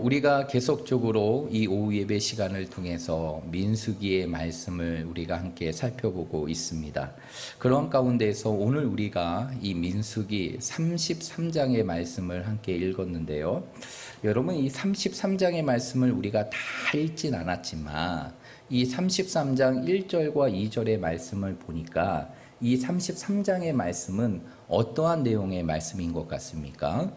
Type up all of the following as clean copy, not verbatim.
우리가 계속적으로 이 오후 예배 시간을 통해서 민수기의 말씀을 우리가 함께 살펴보고 있습니다. 그런 가운데서 오늘 우리가 이 민수기 33장의 말씀을 함께 읽었는데요. 여러분, 이 33장의 말씀을 우리가 다 읽진 않았지만 이 33장 1절과 2절의 말씀을 보니까 이 33장의 말씀은 어떠한 내용의 말씀인 것 같습니까?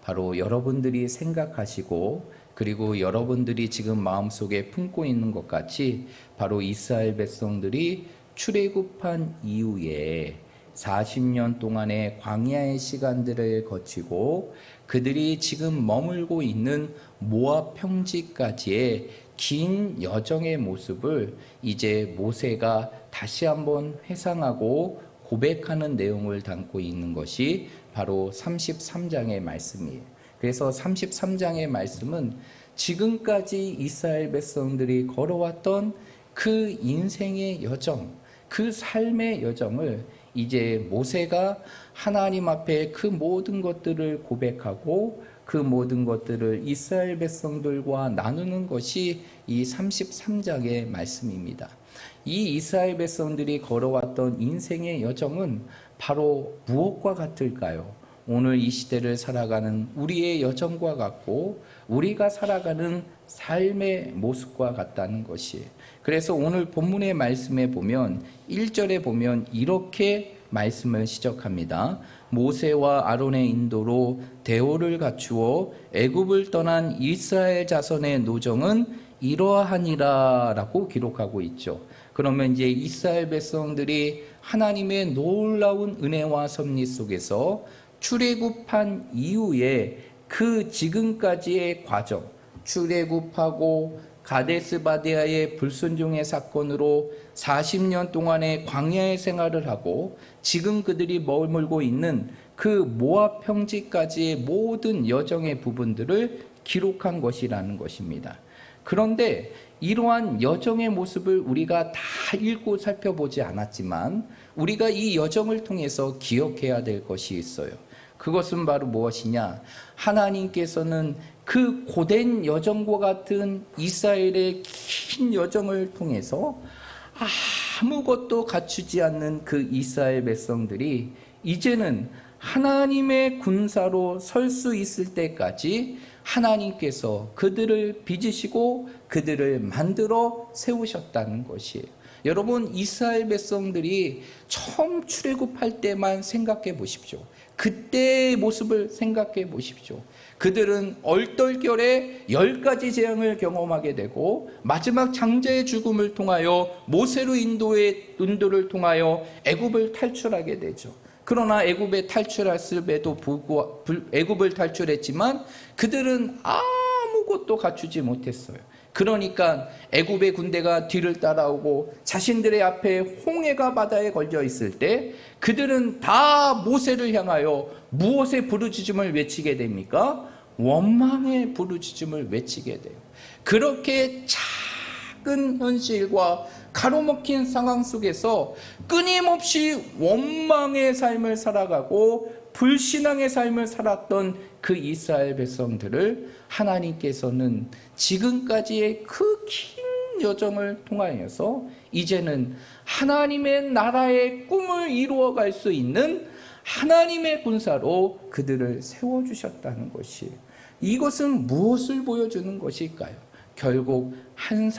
바로 여러분들이 생각하시고 그리고 여러분들이 지금 마음속에 품고 있는 것 같이 바로 이스라엘 백성들이 출애굽한 이후에 40년 동안의 광야의 시간들을 거치고 그들이 지금 머물고 있는 모압 평지까지의 긴 여정의 모습을 이제 모세가 다시 한번 회상하고 고백하는 내용을 담고 있는 것이 바로 33장의 말씀이에요. 그래서 33장의 말씀은 지금까지 이스라엘 백성들이 걸어왔던 그 인생의 여정, 그 삶의 여정을 이제 모세가 하나님 앞에 그 모든 것들을 고백하고 그 모든 것들을 이스라엘 백성들과 나누는 것이 이 33장의 말씀입니다. 이 이스라엘 백성들이 걸어왔던 인생의 여정은 바로 무엇과 같을까요? 오늘 이 시대를 살아가는 우리의 여정과 같고 우리가 살아가는 삶의 모습과 같다는 것이에요. 그래서 오늘 본문의 말씀에 보면 1절에 보면 이렇게 말씀을 시작합니다. 모세와 아론의 인도로 대오를 갖추어 애굽을 떠난 이스라엘 자손의 노정은 이러하니라 라고 기록하고 있죠. 그러면 이제 이스라엘 백성들이 하나님의 놀라운 은혜와 섭리 속에서 출애굽한 이후에 그 지금까지의 과정, 출애굽하고 가데스 바네아의 불순종의 사건으로 40년 동안의 광야의 생활을 하고 지금 그들이 머물고 있는 그 모압 평지까지의 모든 여정의 부분들을 기록한 것이라는 것입니다. 그런데 이러한 여정의 모습을 우리가 다 읽고 살펴보지 않았지만 우리가 이 여정을 통해서 기억해야 될 것이 있어요. 그것은 바로 무엇이냐? 하나님께서는 그 고된 여정과 같은 이스라엘의 긴 여정을 통해서 아무것도 갖추지 않는 그 이스라엘 백성들이 이제는 하나님의 군사로 설 수 있을 때까지 하나님께서 그들을 빚으시고 그들을 만들어 세우셨다는 것이에요. 여러분, 이스라엘 백성들이 처음 출애굽할 때만 생각해 보십시오. 그때의 모습을 생각해 보십시오. 그들은 얼떨결에 10가지 재앙을 경험하게 되고 마지막 장자의 죽음을 통하여 모세로 인도를 통하여 애굽을 탈출하게 되죠. 그러나 애굽에 탈출했음에도 불구하고 애굽을 탈출했지만 그들은 아무것도 갖추지 못했어요. 그러니까 애굽의 군대가 뒤를 따라오고 자신들의 앞에 홍해가 바다에 걸려 있을 때 그들은 다 모세를 향하여 무엇의 부르짖음을 외치게 됩니까? 원망의 부르짖음을 외치게 돼요. 그렇게 작은 현실과 가로막힌 상황 속에서 끊임없이 원망의 삶을 살아가고 불신앙의 삶을 살았던 그 이스라엘 백성들을 하나님께서는 지금까지의 그 긴 여정을 통하여서 이제는 하나님의 나라의 꿈을 이루어갈 수 있는 하나님의 군사로 그들을 세워주셨다는 것이에요. 이것은 무엇을 보여주는 것일까요? 결국 한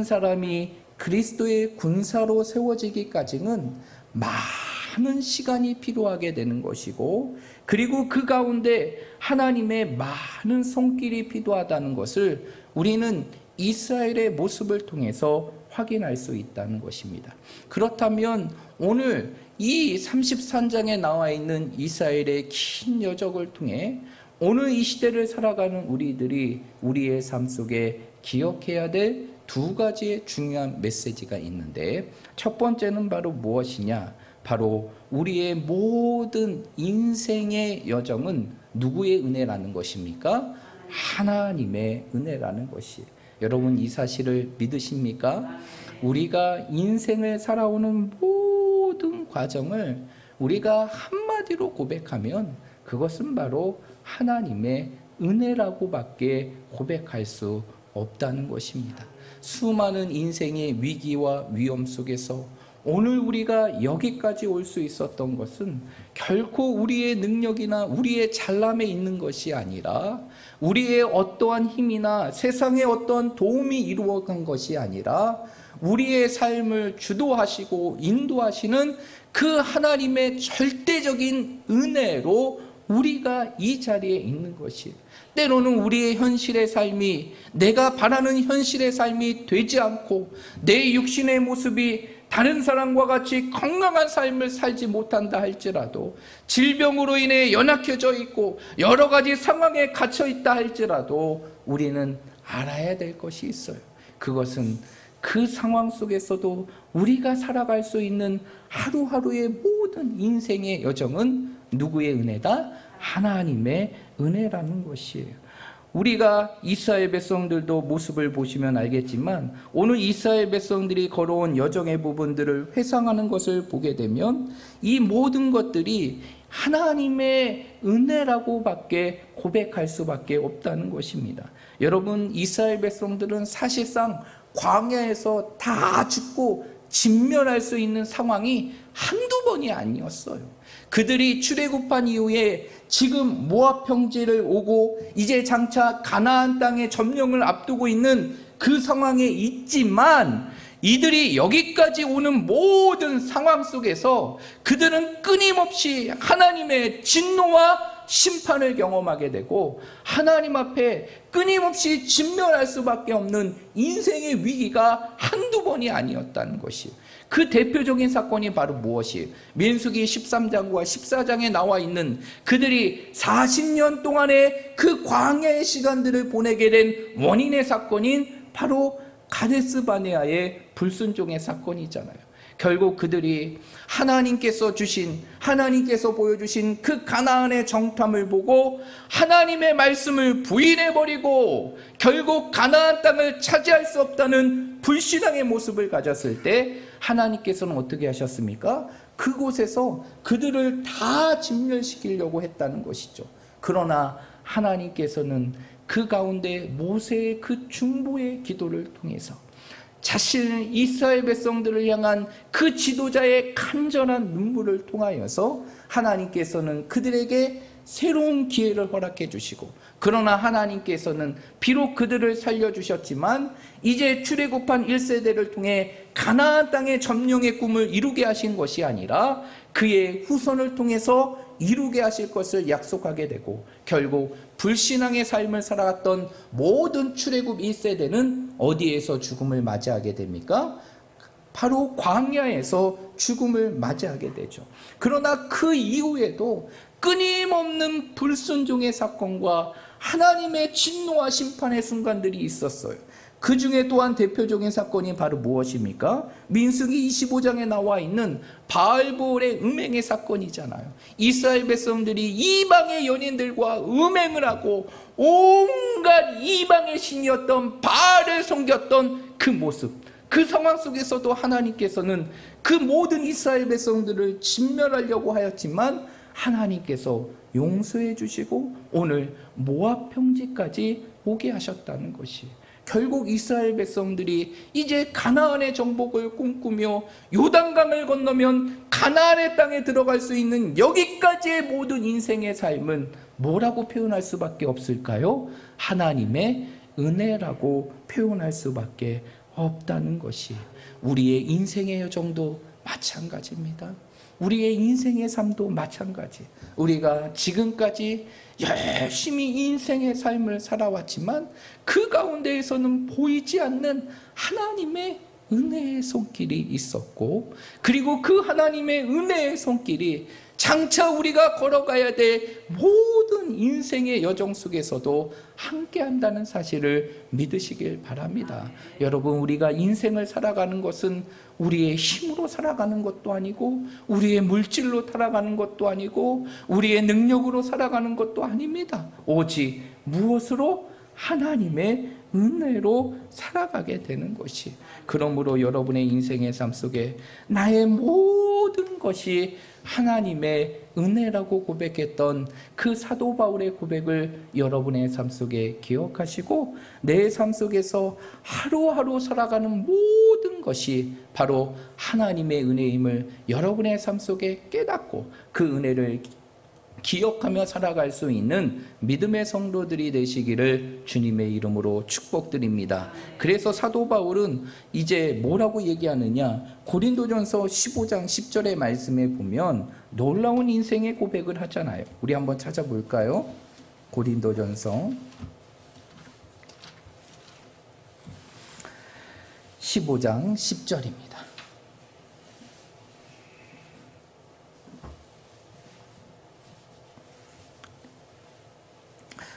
사람이 그리스도의 군사로 세워지기까지는 많은 시간이 필요하게 되는 것이고 그리고 그 가운데 하나님의 많은 손길이 필요하다는 것을 우리는 이스라엘의 모습을 통해서 확인할 수 있다는 것입니다. 그렇다면 오늘 이 33장에 나와 있는 이스라엘의 긴 여정을 통해 오늘 이 시대를 살아가는 우리들이 우리의 삶 속에 기억해야 될 2가지의 중요한 메시지가 있는데 첫 번째는 바로 무엇이냐? 바로 우리의 모든 인생의 여정은 누구의 은혜라는 것입니까? 하나님의 은혜라는 것이에요. 여러분, 이 사실을 믿으십니까? 우리가 인생을 살아오는 모든 과정을 우리가 한마디로 고백하면 그것은 바로 하나님의 은혜라고밖에 고백할 수 없다는 것입니다. 수많은 인생의 위기와 위험 속에서 오늘 우리가 여기까지 올 수 있었던 것은 결코 우리의 능력이나 우리의 잘남에 있는 것이 아니라, 우리의 어떠한 힘이나 세상의 어떤 도움이 이루어간 것이 아니라, 우리의 삶을 주도하시고 인도하시는 그 하나님의 절대적인 은혜로 우리가 이 자리에 있는 것이에요. 때로는 우리의 현실의 삶이, 내가 바라는 현실의 삶이 되지 않고 내 육신의 모습이 다른 사람과 같이 건강한 삶을 살지 못한다 할지라도, 질병으로 인해 연약해져 있고 여러 가지 상황에 갇혀 있다 할지라도 우리는 알아야 될 것이 있어요. 그것은 그 상황 속에서도 우리가 살아갈 수 있는 하루하루의 모든 인생의 여정은 누구의 은혜다? 하나님의 은혜라는 것이에요. 우리가 이스라엘 백성들도 모습을 보시면 알겠지만, 오늘 이스라엘 백성들이 걸어온 여정의 부분들을 회상하는 것을 보게 되면 이 모든 것들이 하나님의 은혜라고밖에 고백할 수밖에 없다는 것입니다. 여러분, 이스라엘 백성들은 사실상 광야에서 다 죽고 진멸할 수 있는 상황이 한두 번이 아니었어요. 그들이 출애굽한 이후에 지금 모압 평지를 오고 이제 장차 가나안 땅의 점령을 앞두고 있는 그 상황에 있지만, 이들이 여기까지 오는 모든 상황 속에서 그들은 끊임없이 하나님의 진노와 심판을 경험하게 되고, 하나님 앞에 끊임없이 진멸할 수밖에 없는 인생의 위기가 한두 번이 아니었다는 것이에요. 그 대표적인 사건이 바로 무엇이에요? 민수기 13장과 14장에 나와 있는 그들이 40년 동안의 그 광야의 시간들을 보내게 된 원인의 사건인 바로 가데스 바네아의 불순종의 사건이잖아요. 결국 그들이 하나님께서 보여주신 그 가나안의 정탐을 보고 하나님의 말씀을 부인해버리고 결국 가나안 땅을 차지할 수 없다는 불신앙의 모습을 가졌을 때, 하나님께서는 어떻게 하셨습니까? 그곳에서 그들을 다 진멸시키려고 했다는 것이죠. 그러나 하나님께서는 그 가운데 모세의 그 중보의 기도를 통해서 자신 이스라엘 백성들을 향한 그 지도자의 간절한 눈물을 통하여서 하나님께서는 그들에게 새로운 기회를 허락해 주시고, 그러나 하나님께서는 비록 그들을 살려주셨지만 이제 출애굽한 1세대를 통해 가나안 땅의 점령의 꿈을 이루게 하신 것이 아니라 그의 후손을 통해서 이루게 하실 것을 약속하게 되고, 결국 불신앙의 삶을 살아갔던 모든 출애굽 1세대는 어디에서 죽음을 맞이하게 됩니까? 바로 광야에서 죽음을 맞이하게 되죠. 그러나 그 이후에도 끊임없는 불순종의 사건과 하나님의 진노와 심판의 순간들이 있었어요. 그 중에 또한 대표적인 사건이 바로 무엇입니까? 민수기 25장에 나와 있는 바알보올의 음행의 사건이잖아요. 이스라엘 백성들이 이방의 연인들과 음행을 하고 온갖 이방의 신이었던 바알을 섬겼던 그 모습, 그 상황 속에서도 하나님께서는 그 모든 이스라엘 백성들을 진멸하려고 하였지만 하나님께서 용서해 주시고 오늘 모압 평지까지 오게 하셨다는 것이, 결국 이스라엘 백성들이 이제 가나안의 정복을 꿈꾸며 요단강을 건너면 가나안의 땅에 들어갈 수 있는 여기까지의 모든 인생의 삶은 뭐라고 표현할 수밖에 없을까요? 하나님의 은혜라고 표현할 수밖에 없다는 것이, 우리의 인생의 여정도 마찬가지입니다. 우리의 인생의 삶도 마찬가지. 우리가 지금까지 열심히 인생의 삶을 살아왔지만 그 가운데에서는 보이지 않는 하나님의 은혜의 손길이 있었고, 그리고 그 하나님의 은혜의 손길이 장차 우리가 걸어가야 될 모든 인생의 여정 속에서도 함께한다는 사실을 믿으시길 바랍니다. 여러분, 우리가 인생을 살아가는 것은 우리의 힘으로 살아가는 것도 아니고 우리의 물질로 살아가는 것도 아니고 우리의 능력으로 살아가는 것도 아닙니다. 오직 무엇으로? 하나님의 은혜로 살아가게 되는 것이. 그러므로 여러분의 인생의 삶 속에 나의 모든 것이 하나님의 은혜라고 고백했던 그 사도 바울의 고백을 여러분의 삶 속에 기억하시고 내 삶 속에서 하루하루 살아가는 모든 것이 바로 하나님의 은혜임을 여러분의 삶 속에 깨닫고 그 은혜를 기억하며 살아갈 수 있는 믿음의 성도들이 되시기를 주님의 이름으로 축복드립니다. 그래서 사도 바울은 이제 뭐라고 얘기하느냐? 고린도전서 15장 10절의 말씀에 보면 놀라운 인생의 고백을 하잖아요. 우리 한번 찾아볼까요? 고린도전서 15장 10절입니다.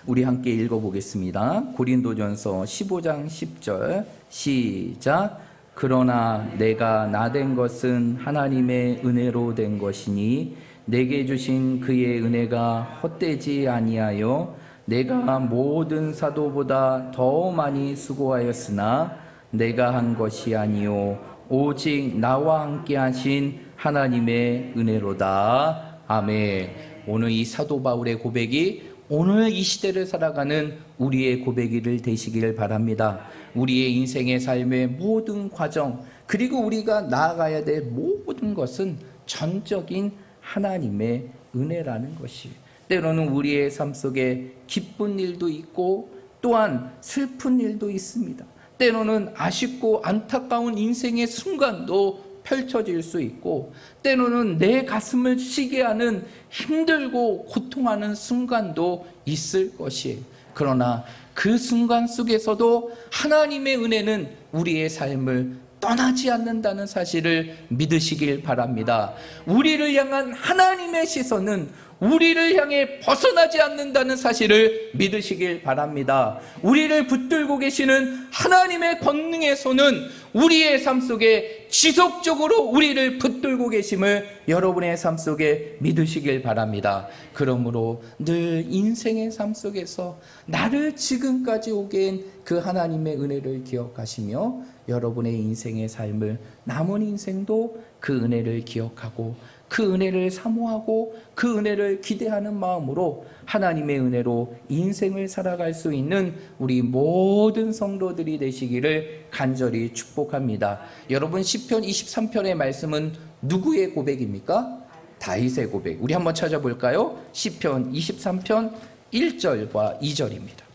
우리 함께 읽어보겠습니다. 고린도전서 15장 10절 시작. 그러나 내가 나 된 것은 하나님의 은혜로 된 것이니 내게 주신 그의 은혜가 헛되지 아니하여 내가 모든 사도보다 더 많이 수고하였으나 내가 한 것이 아니요 오직 나와 함께 하신 하나님의 은혜로다. 아멘. 오늘 이 사도 바울의 고백이 오늘 이 시대를 살아가는 우리의 고백이 되시길 바랍니다. 우리의 인생의 삶의 모든 과정 그리고 우리가 나아가야 될 모든 것은 전적인 하나님의 은혜라는 것이 때로는 우리의 삶 속에 기쁜 일도 있고 또한 슬픈 일도 있습니다. 때로는 아쉽고 안타까운 인생의 순간도 펼쳐질 수 있고 때로는 내 가슴을 쉬게 하는 힘들고 고통하는 순간도 있을 것이에요. 그러나 그 순간 속에서도 하나님의 은혜는 우리의 삶을 떠나지 않는다는 사실을 믿으시길 바랍니다. 우리를 향한 하나님의 시선은 우리를 향해 벗어나지 않는다는 사실을 믿으시길 바랍니다. 우리를 붙들고 계시는 하나님의 권능의 손은 우리의 삶 속에 지속적으로 우리를 붙들고 계심을 여러분의 삶 속에 믿으시길 바랍니다. 그러므로 늘 인생의 삶 속에서 나를 지금까지 오게 한 그 하나님의 은혜를 기억하시며 여러분의 인생의 삶을 남은 인생도 그 은혜를 기억하고 그 은혜를 사모하고 그 은혜를 기대하는 마음으로 하나님의 은혜로 인생을 살아갈 수 있는 우리 모든 성도들이 되시기를 간절히 축복합니다. 여러분 시편 23편의 말씀은 누구의 고백입니까? 다윗의 고백. 우리 한번 찾아볼까요? 시편 23편 1절과 2절입니다.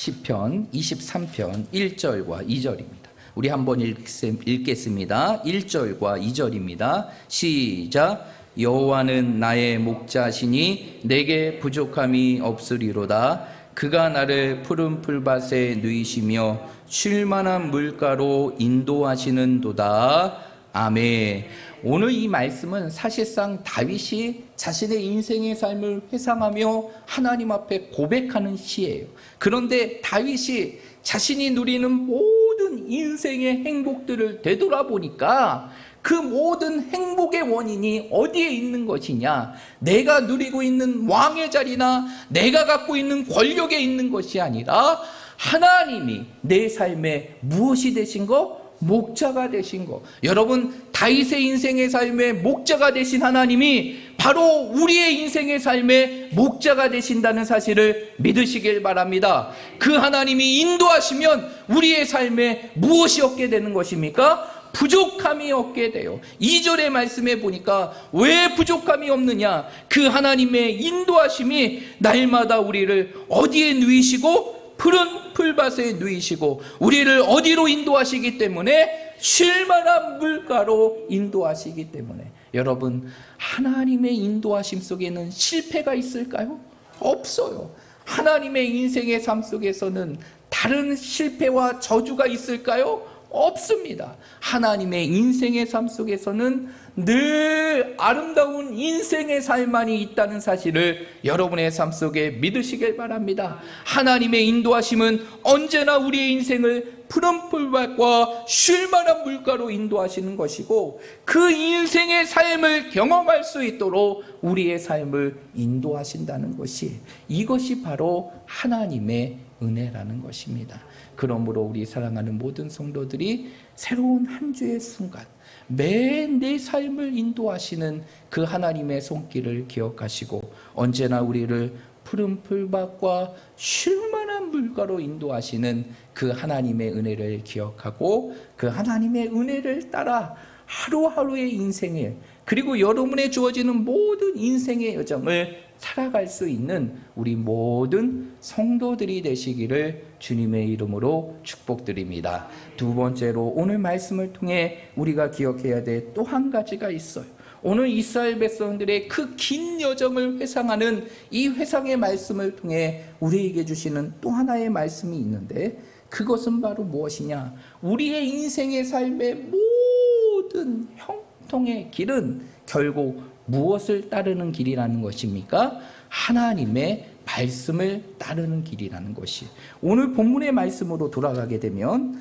시편 23편 1절과 2절입니다. 우리 한번 읽겠습니다. 1절과 2절입니다. 시작. 여호와는 나의 목자시니 내게 부족함이 없으리로다. 그가 나를 푸른 풀밭에 누이시며 쉴 만한 물가로 인도하시는도다. 아멘. 오늘 이 말씀은 사실상 다윗이 자신의 인생의 삶을 회상하며 하나님 앞에 고백하는 시예요. 그런데 다윗이 자신이 누리는 모든 인생의 행복들을 되돌아보니까 그 모든 행복의 원인이 어디에 있는 것이냐? 내가 누리고 있는 왕의 자리나 내가 갖고 있는 권력에 있는 것이 아니라 하나님이 내 삶에 무엇이 되신 것? 목자가 되신 것. 여러분, 다윗의 인생의 삶의 목자가 되신 하나님이 바로 우리의 인생의 삶의 목자가 되신다는 사실을 믿으시길 바랍니다. 그 하나님이 인도하시면 우리의 삶에 무엇이 없게 되는 것입니까? 부족함이 없게 돼요. 2절의 말씀에 보니까 왜 부족함이 없느냐? 그 하나님의 인도하심이 날마다 우리를 어디에 누이시고 푸른 풀밭에 누이시고 우리를 어디로 인도하시기 때문에 쉴만한 물가로 인도하시기 때문에 여러분, 하나님의 인도하심 속에는 실패가 있을까요? 없어요. 하나님의 인생의 삶 속에서는 다른 실패와 저주가 있을까요? 없습니다. 하나님의 인생의 삶 속에서는 늘 아름다운 인생의 삶만이 있다는 사실을 여러분의 삶 속에 믿으시길 바랍니다. 하나님의 인도하심은 언제나 우리의 인생을 푸른 풀밭과 쉴만한 물가로 인도하시는 것이고, 그 인생의 삶을 경험할 수 있도록 우리의 삶을 인도하신다는 것이, 이것이 바로 하나님의 은혜라는 것입니다. 그러므로 우리 사랑하는 모든 성도들이 새로운 한 주의 순간, 매일 내 삶을 인도하시는 그 하나님의 손길을 기억하시고, 언제나 우리를 푸른 풀밭과 쉴만한 물가로 인도하시는 그 하나님의 은혜를 기억하고, 그 하나님의 은혜를 따라 하루하루의 인생을, 그리고 여러분의 주어지는 모든 인생의 여정을 살아갈 수 있는 우리 모든 성도들이 되시기를 주님의 이름으로 축복드립니다. 두 번째로 오늘 말씀을 통해 우리가 기억해야 될 또 한 가지가 있어요. 오늘 이스라엘 백성들의 그 긴 여정을 회상하는 이 회상의 말씀을 통해 우리에게 주시는 또 하나의 말씀이 있는데, 그것은 바로 무엇이냐? 우리의 인생의 삶의 모든 형통의 길은 결국 무엇을 따르는 길이라는 것입니까? 하나님의 말씀을 따르는 길이라는 것이. 오늘 본문의 말씀으로 돌아가게 되면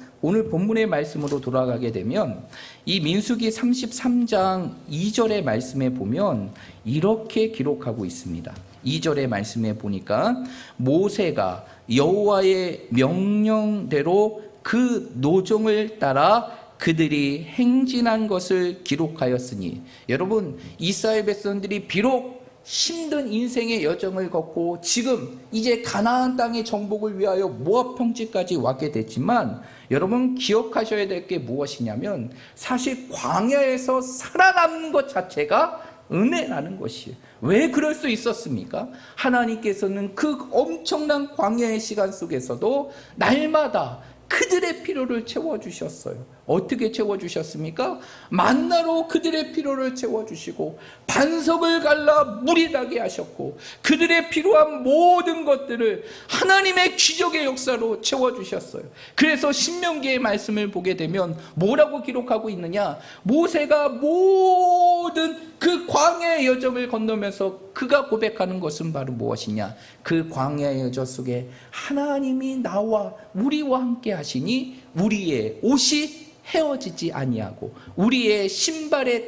이 민수기 33장 2절의 말씀에 보면 이렇게 기록하고 있습니다. 2절의 말씀에 보니까 모세가 여호와의 명령대로 그 노종을 따라 그들이 행진한 것을 기록하였으니, 여러분, 이스라엘 백성들이 비록 힘든 인생의 여정을 걷고 지금 이제 가나안 땅의 정복을 위하여 모압 평지까지 왔게 됐지만, 여러분 기억하셔야 될 게 무엇이냐면, 사실 광야에서 살아남는 것 자체가 은혜라는 것이에요. 왜 그럴 수 있었습니까? 하나님께서는 그 엄청난 광야의 시간 속에서도 날마다 그들의 필요를 채워주셨어요. 어떻게 채워주셨습니까? 만나로 그들의 필요를 채워주시고, 반석을 갈라 물이 나게 하셨고, 그들의 필요한 모든 것들을 하나님의 기적의 역사로 채워주셨어요. 그래서 신명기의 말씀을 보게 되면 뭐라고 기록하고 있느냐? 모세가 모든 그 광야의 여정을 건너면서 그가 고백하는 것은 바로 무엇이냐? 그 광야의 여정 속에 하나님이 나와 우리와 함께 하시니 우리의 옷이 헤어지지 아니하고 우리의 신발이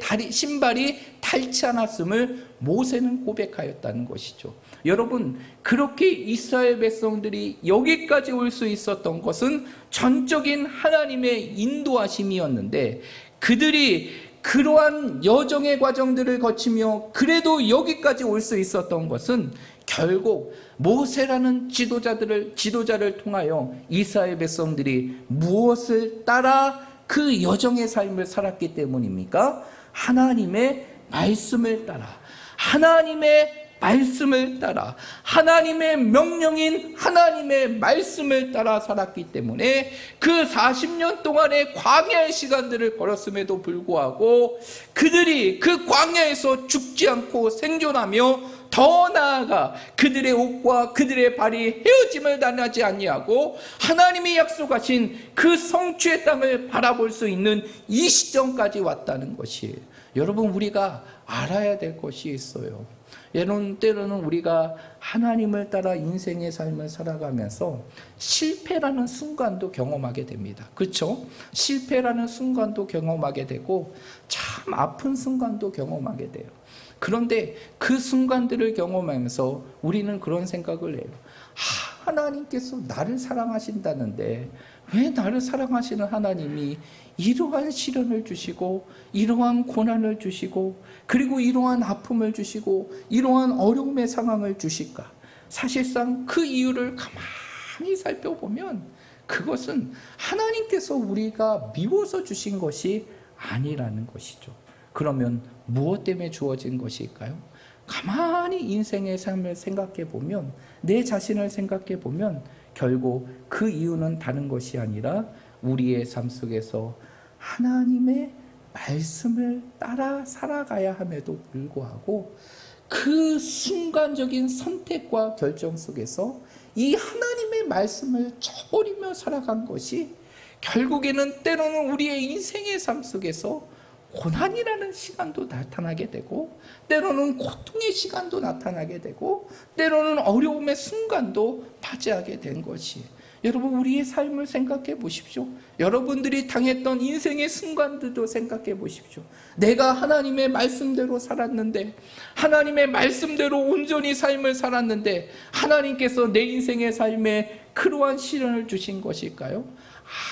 닳지 않았음을 모세는 고백하였다는 것이죠. 여러분, 그렇게 이스라엘 백성들이 여기까지 올 수 있었던 것은 전적인 하나님의 인도하심이었는데, 그들이 그러한 여정의 과정들을 거치며 그래도 여기까지 올 수 있었던 것은 결국 모세라는 지도자를 통하여 이스라엘 백성들이 무엇을 따라 그 여정의 삶을 살았기 때문입니까? 하나님의 말씀을 따라, 하나님의 명령인 하나님의 말씀을 따라 살았기 때문에 그 40년 동안의 광야의 시간들을 걸었음에도 불구하고 그들이 그 광야에서 죽지 않고 생존하며, 더 나아가 그들의 옷과 그들의 발이 헤어짐을 당하지 아니하고 하나님이 약속하신 그 성취의 땅을 바라볼 수 있는 이 시점까지 왔다는 것이에요. 여러분, 우리가 알아야 될 것이 있어요. 때로는 우리가 하나님을 따라 인생의 삶을 살아가면서 실패라는 순간도 경험하게 됩니다. 그렇죠? 실패라는 순간도 경험하게 되고 참 아픈 순간도 경험하게 돼요. 그런데 그 순간들을 경험하면서 우리는 그런 생각을 해요. 하나님께서 나를 사랑하신다는데 왜 나를 사랑하시는 하나님이 이러한 시련을 주시고 이러한 고난을 주시고 그리고 이러한 아픔을 주시고 이러한 어려움의 상황을 주실까? 사실상 그 이유를 가만히 살펴보면 그것은 하나님께서 우리가 미워서 주신 것이 아니라는 것이죠. 그러면 무엇 때문에 주어진 것일까요? 가만히 인생의 삶을 생각해 보면, 내 자신을 생각해 보면 결국 그 이유는 다른 것이 아니라 우리의 삶 속에서 하나님의 말씀을 따라 살아가야 함에도 불구하고 그 순간적인 선택과 결정 속에서 이 하나님의 말씀을 저버리며 살아간 것이 결국에는 때로는 우리의 인생의 삶 속에서 고난이라는 시간도 나타나게 되고, 때로는 고통의 시간도 나타나게 되고, 때로는 어려움의 순간도 맞이하게 된 것이, 여러분 우리의 삶을 생각해 보십시오. 여러분들이 당했던 인생의 순간들도 생각해 보십시오. 내가 하나님의 말씀대로 살았는데, 하나님의 말씀대로 온전히 삶을 살았는데 하나님께서 내 인생의 삶에 그러한 시련을 주신 것일까요?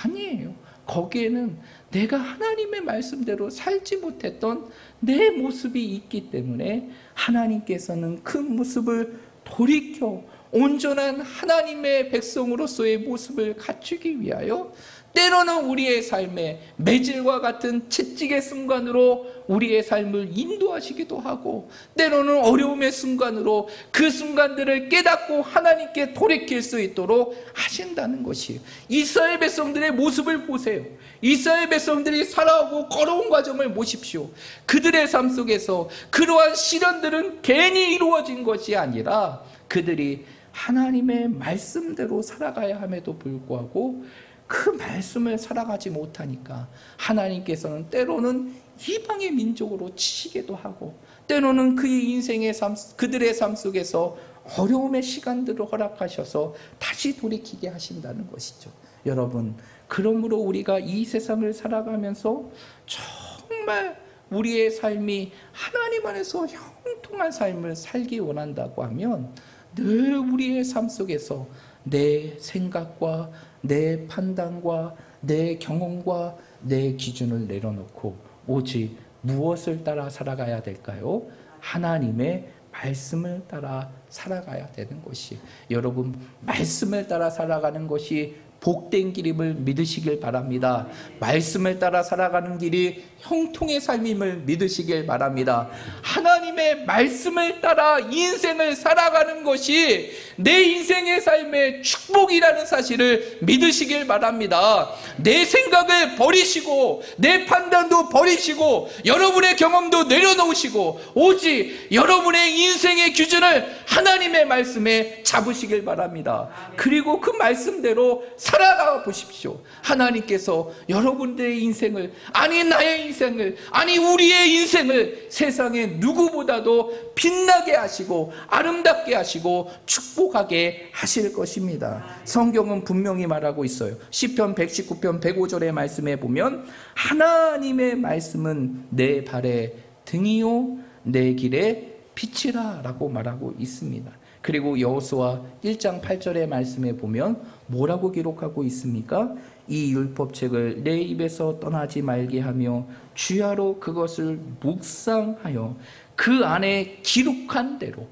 아니에요. 거기에는 내가 하나님의 말씀대로 살지 못했던 내 모습이 있기 때문에 하나님께서는 그 모습을 돌이켜 온전한 하나님의 백성으로서의 모습을 갖추기 위하여 때로는 우리의 삶에 매질과 같은 채찍의 순간으로 우리의 삶을 인도하시기도 하고, 때로는 어려움의 순간으로 그 순간들을 깨닫고 하나님께 돌이킬 수 있도록 하신다는 것이에요. 이스라엘 백성들의 모습을 보세요. 이스라엘 백성들이 살아오고 걸어온 과정을 보십시오. 그들의 삶 속에서 그러한 시련들은 괜히 이루어진 것이 아니라 그들이 하나님의 말씀대로 살아가야 함에도 불구하고 그 말씀을 살아가지 못하니까 하나님께서는 때로는 이방의 민족으로 치시기도 하고, 때로는 그의 인생의 삶, 그들의 삶 속에서 어려움의 시간들을 허락하셔서 다시 돌이키게 하신다는 것이죠. 여러분, 그러므로 우리가 이 세상을 살아가면서 정말 우리의 삶이 하나님 안에서 형통한 삶을 살기 원한다고 하면 늘 우리의 삶 속에서 내 생각과 내 판단과 내 경험과 내 기준을 내려놓고 오직 무엇을 따라 살아가야 될까요? 하나님의 말씀을 따라 살아가야 되는 것이, 여러분 말씀을 따라 살아가는 것이 복된 길임을 믿으시길 바랍니다. 말씀을 따라 살아가는 길이 형통의 삶임을 믿으시길 바랍니다. 하나님의 말씀을 따라 인생을 살아가는 것이 내 인생의 삶의 축복이라는 사실을 믿으시길 바랍니다. 내 생각을 버리시고 내 판단도 버리시고 여러분의 경험도 내려놓으시고 오직 여러분의 인생의 기준을 하나님의 말씀에 잡으시길 바랍니다. 그리고 그 말씀대로 살아가 보십시오. 하나님께서 여러분들의 인생을, 아니 나의 인생을, 아니 우리의 인생을 세상에 누구보다도 빛나게 하시고 아름답게 하시고 축복하게 하실 것입니다. 성경은 분명히 말하고 있어요. 시편 119편 105절의 말씀에 보면 하나님의 말씀은 내 발의 등이요 내 길의 빛이라 라고 말하고 있습니다. 그리고 여호수아 1장 8절의 말씀에 보면 뭐라고 기록하고 있습니까? 이 율법책을 내 입에서 떠나지 말게 하며 주야로 그것을 묵상하여 그 안에 기록한 대로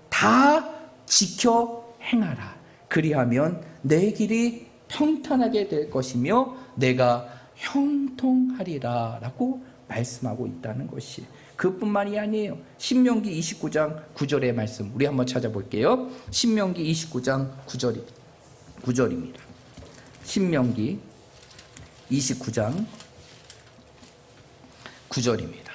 다 지켜 행하라. 그리하면 내 길이 평탄하게 될 것이며 내가 형통하리라 라고 말씀하고 있다는 것이, 그뿐만이 아니에요. 신명기 29장 9절의 말씀 우리 한번 찾아볼게요. 신명기 29장 9절입니다. 신명기 29장 9절입니다.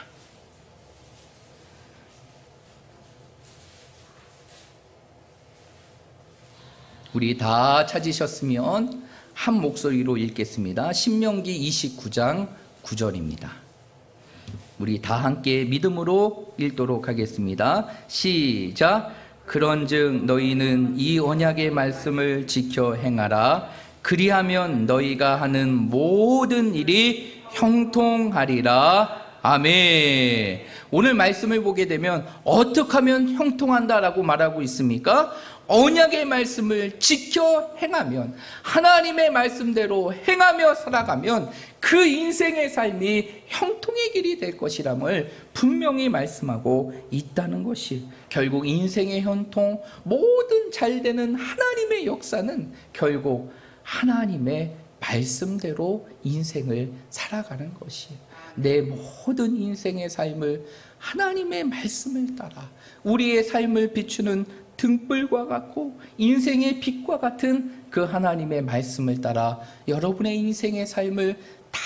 우리 다 찾으셨으면 한 목소리로 읽겠습니다. 신명기 29장 9절입니다. 우리 다 함께 믿음으로 읽도록 하겠습니다. 시작. 그런즉 너희는 이 언약의 말씀을 지켜 행하라. 그리하면 너희가 하는 모든 일이 형통하리라. 아멘. 오늘 말씀을 보게 되면 어떻게 하면 형통한다라고 말하고 있습니까? 언약의 말씀을 지켜 행하면, 하나님의 말씀대로 행하며 살아가면 그 인생의 삶이 형통의 길이 될 것이람을 분명히 말씀하고 있다는 것이, 결국 인생의 형통, 모든 잘되는 하나님의 역사는 결국 하나님의 말씀대로 인생을 살아가는 것이, 내 모든 인생의 삶을 하나님의 말씀을 따라 우리의 삶을 비추는 등불과 같고 인생의 빛과 같은 그 하나님의 말씀을 따라 여러분의 인생의 삶을 다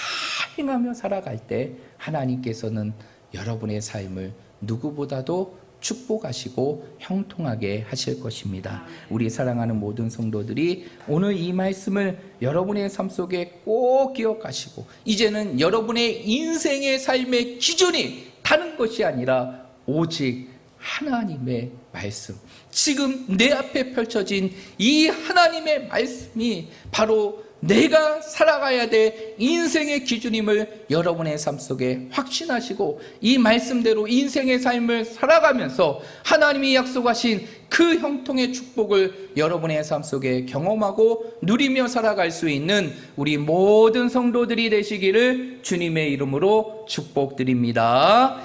행하며 살아갈 때 하나님께서는 여러분의 삶을 누구보다도 축복하시고 형통하게 하실 것입니다. 우리 사랑하는 모든 성도들이 오늘 이 말씀을 여러분의 삶 속에 꼭 기억하시고, 이제는 여러분의 인생의 삶의 기준이 다른 것이 아니라 오직 하나님의 말씀, 지금 내 앞에 펼쳐진 이 하나님의 말씀이 바로 내가 살아가야 될 인생의 기준임을 여러분의 삶 속에 확신하시고, 이 말씀대로 인생의 삶을 살아가면서 하나님이 약속하신 그 형통의 축복을 여러분의 삶 속에 경험하고 누리며 살아갈 수 있는 우리 모든 성도들이 되시기를 주님의 이름으로 축복드립니다.